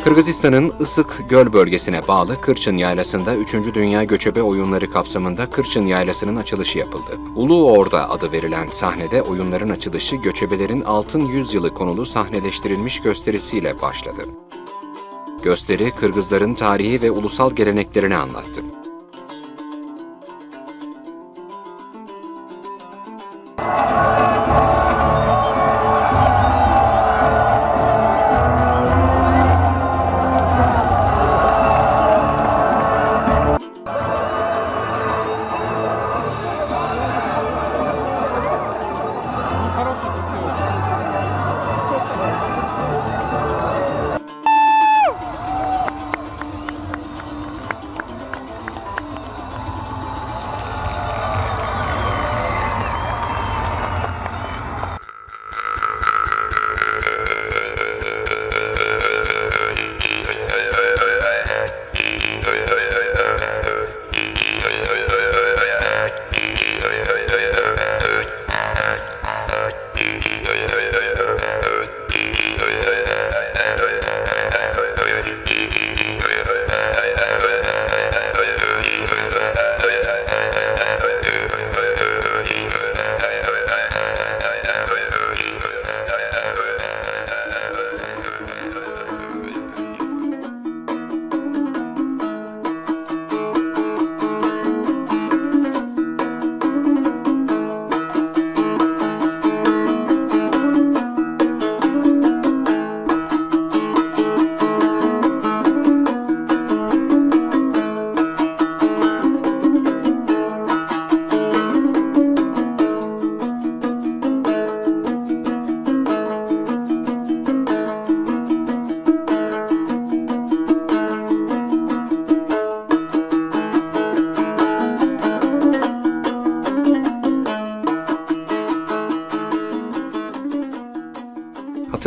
Kırgızistan'ın Isık Göl bölgesine bağlı Kırçın Yaylası'nda 3. Dünya Göçebe Oyunları kapsamında Kırçın Yaylası'nın açılışı yapıldı. Ulu Orda adı verilen sahnede oyunların açılışı göçebelerin Altın Yüzyılı konulu sahneleştirilmiş gösterisiyle başladı. Gösteri, Kırgızların tarihi ve ulusal geleneklerini anlattı.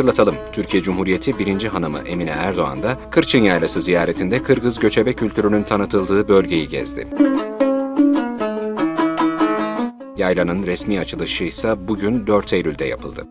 Hatırlatalım, Türkiye Cumhuriyeti 1. Hanımı Emine Erdoğan da Kırçın Yaylası ziyaretinde Kırgız göçebe kültürünün tanıtıldığı bölgeyi gezdi. Yaylanın resmi açılışı ise bugün 4 Eylül'de yapıldı.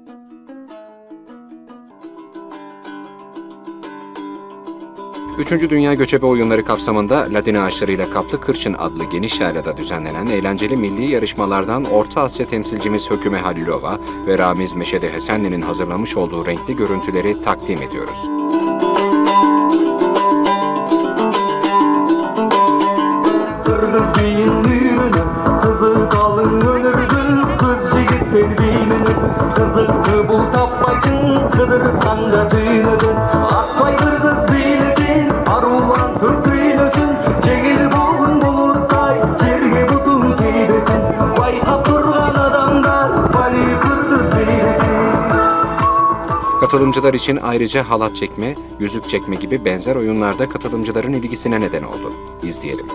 Üçüncü Dünya Göçebe Oyunları kapsamında ladin ağaçlarıyla kaplı Kırçın adlı geniş yaylada düzenlenen eğlenceli milli yarışmalardan Orta Asya temsilcimiz Höküme Halilova ve Ramiz Meşede Hesenli'nin hazırlamış olduğu renkli görüntüleri takdim ediyoruz. Katılımcılar için ayrıca halat çekme, yüzük çekme gibi benzer oyunlarda katılımcıların ilgisine neden oldu. İzleyelim.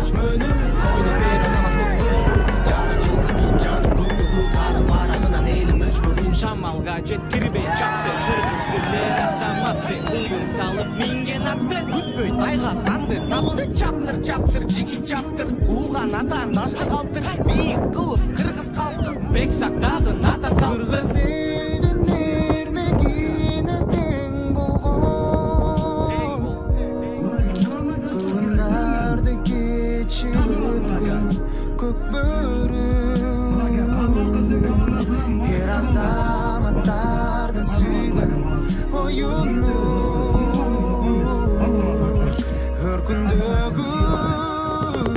göçmeni oynap ber azamat kökbörü jarık yıldız bolup janıp köktögü tarık baragынан elim öçmөгün Şamalga jetkirbe çaptı kırgız diller azamatты uyum salıp mingen attı Gütböy tayga sandı taptı çaptır çaptır jigit çaptır kuğan atan daşlı kaltır biyik kılıp kırgız kalktı bek saktagın ata saltır Kırgız elden ermegine teң болгон Кылымдарды кечип өткөн көкбөрү Эр азаматтарды сүйгөн оюну Өркүндөгү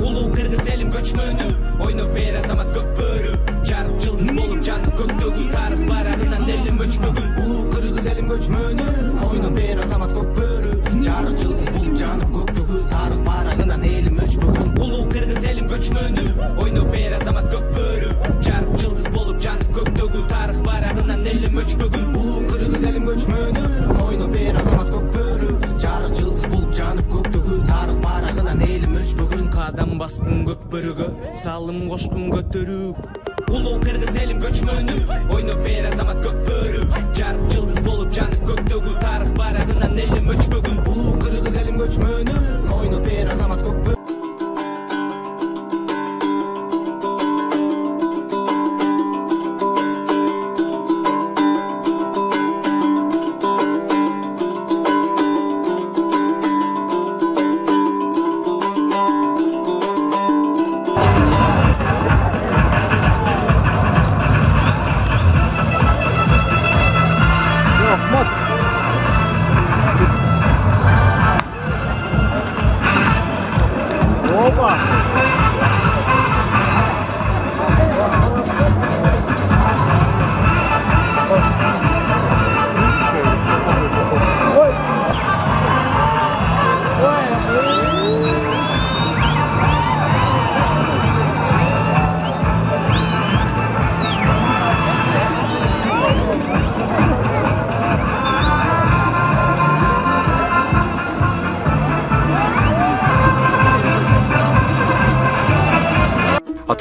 Ulu kırgız elim göçmeni oynap ber azamat kökbörü jarık yıldız bolup janıp köktögü tarık baragынан elim öçmөгün Улуу кыргыз элим көчмөнү ойноп бер азамат көкбөрү жарык жылдыз болуп жанып көктөгү тарых барагынан элим өчпөгөн Ulu kırgız elim göçmeni oynap ber azamat kökbörü jarık yıldız bolup janıp köktögü tarık baragынан elim öçmөгün улуу кыргыз элим көчмөнү ойноп бер азамат көкбөрү жарык жылдыз болуп жанып көктөгү тарых барагынан элим өчпөгөн Qadam baskın kökbörügö salım koşkun götürüp Ulu kırgız elim göçmeni oynap ber azamat kökbörü jarık yıldız bolup janıp köktögü tarık baragынан elim öçmөгün улуу кыргыз элим көчмөнү ойноп бер азамат көкбөрү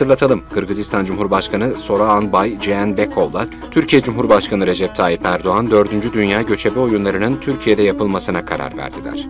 Hatırlatalım, Kırgızistan Cumhurbaşkanı Sooronbay Jeenbekov'la Türkiye Cumhurbaşkanı Recep Tayyip Erdoğan 4. Dünya Göçebe Oyunları'nın Türkiye'de yapılmasına karar verdiler.